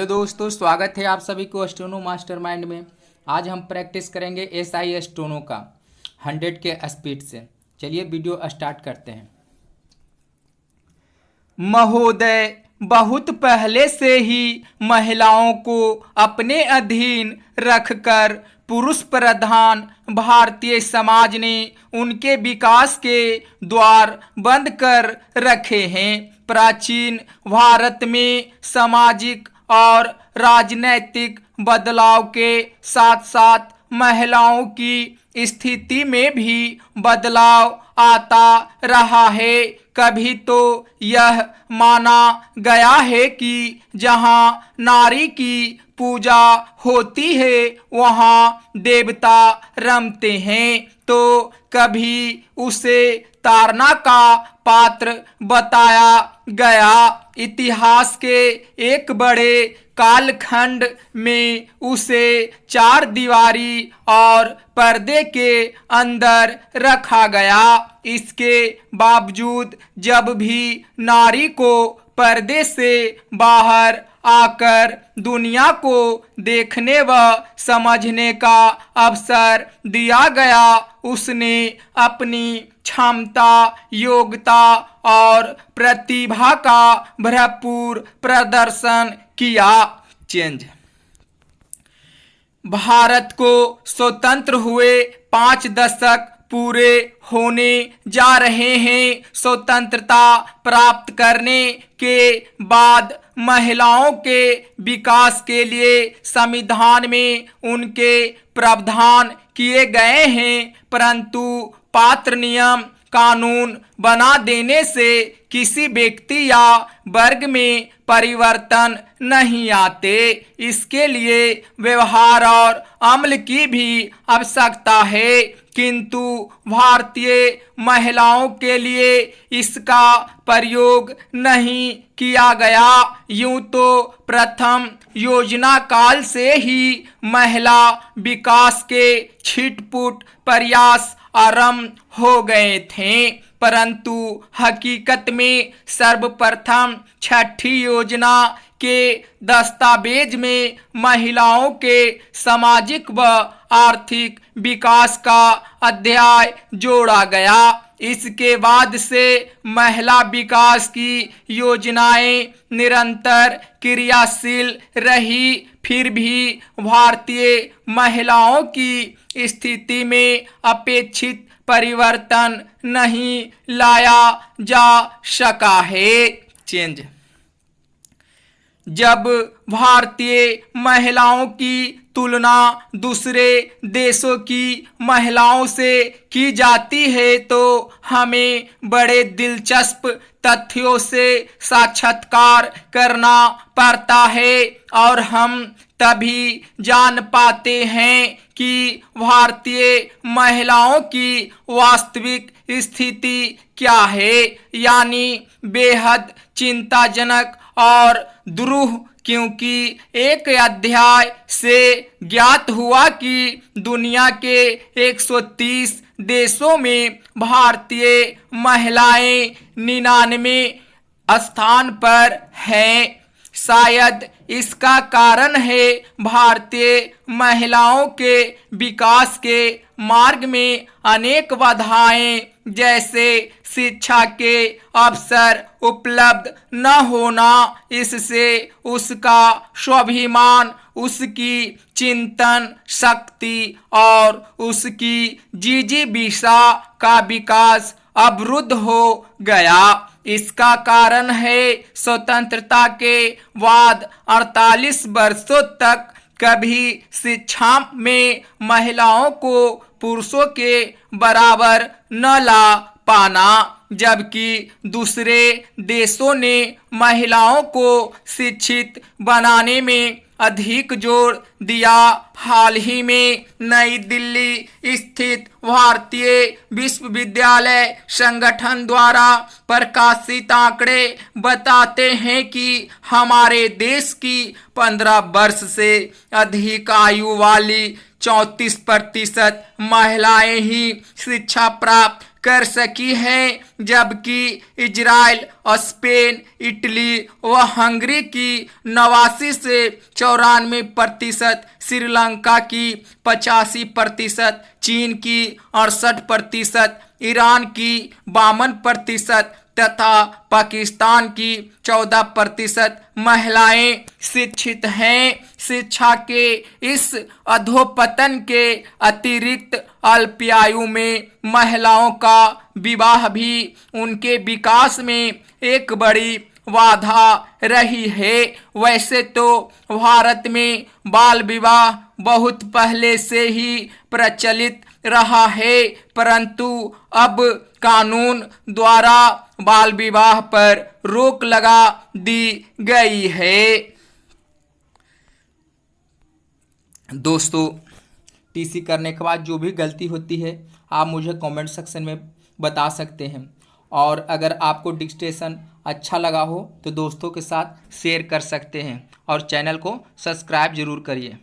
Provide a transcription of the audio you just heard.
दोस्तों, स्वागत है आप सभी को स्टेनो मास्टरमाइंड में। आज हम प्रैक्टिस करेंगे SI स्टेनो का 100 के स्पीड से। चलिए वीडियो स्टार्ट करते हैं। महोदय, बहुत पहले से ही महिलाओं को अपने अधीन रखकर पुरुष प्रधान भारतीय समाज ने उनके विकास के द्वार बंद कर रखे हैं। प्राचीन भारत में सामाजिक और राजनैतिक बदलाव के साथ साथ महिलाओं की स्थिति में भी बदलाव आता रहा है। कभी तो यह माना गया है कि जहां नारी की पूजा होती है वहां देवता रमते हैं, तो कभी उसे ताड़ना का पात्र बताया गया। इतिहास के एक बड़े कालखंड में उसे चार दीवारी और पर्दे के अंदर रखा गया। इसके बावजूद जब भी नारी को पर्दे से बाहर आकर दुनिया को देखने व समझने का अवसर दिया गया, उसने अपनी क्षमता, योग्यता और प्रतिभा का भरपूर प्रदर्शन किया। भारत को स्वतंत्र हुए 5 दशक पूरे होने जा रहे हैं। स्वतंत्रता प्राप्त करने के बाद महिलाओं के विकास के लिए संविधान में उनके प्रावधान किए गए हैं, परंतु पात्र नियम कानून बना देने से किसी व्यक्ति या वर्ग में परिवर्तन नहीं आते। इसके लिए व्यवहार और अमल की भी आवश्यकता है, किंतु भारतीय महिलाओं के लिए इसका प्रयोग नहीं किया गया। यूं तो प्रथम योजना काल से ही महिला विकास के छिटपुट प्रयास आरंभ हो गए थे, परंतु हकीकत में सर्वप्रथम छठी योजना के दस्तावेज में महिलाओं के सामाजिक व आर्थिक विकास का अध्याय जोड़ा गया। इसके बाद से महिला विकास की योजनाएं निरंतर क्रियाशील रही, फिर भी भारतीय महिलाओं की स्थिति में अपेक्षित परिवर्तन नहीं लाया जा सका है। जब भारतीय महिलाओं की तुलना दूसरे देशों की महिलाओं से की जाती है तो हमें बड़े दिलचस्प तथ्यों से साक्षात्कार करना पड़ता है और हम तभी जान पाते हैं कि भारतीय महिलाओं की वास्तविक स्थिति क्या है, यानी बेहद चिंताजनक और दुरूह। क्योंकि एक अध्याय से ज्ञात हुआ कि दुनिया के 130 देशों में भारतीय महिलाएं 99 स्थान पर हैं। शायद इसका कारण है भारतीय महिलाओं के विकास के मार्ग में अनेक बाधाएं, जैसे शिक्षा के अवसर उपलब्ध न होना। इससे उसका स्वाभिमान, उसकी चिंतन शक्ति और उसकी जिजीविषा का विकास अवरुद्ध हो गया। इसका कारण है स्वतंत्रता के बाद 48 वर्षों तक कभी शिक्षा में महिलाओं को पुरुषों के बराबर न ला पाना, जबकि दूसरे देशों ने महिलाओं को शिक्षित बनाने में अधिक जोर दिया। हाल ही में नई दिल्ली स्थित भारतीय विश्वविद्यालय संगठन द्वारा प्रकाशित आंकड़े बताते हैं कि हमारे देश की 15 वर्ष से अधिक आयु वाली 34% महिलाएं ही शिक्षा प्राप्त कर सकी है, जबकि इजराइल, स्पेन, इटली व हंगरी की 89 से 94%, श्रीलंका की 85%, चीन की 68%, ईरान की 52% तथा पाकिस्तान की 14% महिलाएं शिक्षित हैं। शिक्षा के इस अधोपतन के अतिरिक्त अल्पायु में महिलाओं का विवाह भी उनके विकास में एक बड़ी बाधा रही है। वैसे तो भारत में बाल विवाह बहुत पहले से ही प्रचलित रहा है, परंतु अब कानून द्वारा बाल विवाह पर रोक लगा दी गई है। दोस्तों, टीसी करने के बाद जो भी गलती होती है आप मुझे कमेंट सेक्शन में बता सकते हैं, और अगर आपको डिक्टेशन अच्छा लगा हो तो दोस्तों के साथ शेयर कर सकते हैं और चैनल को सब्सक्राइब जरूर करिए।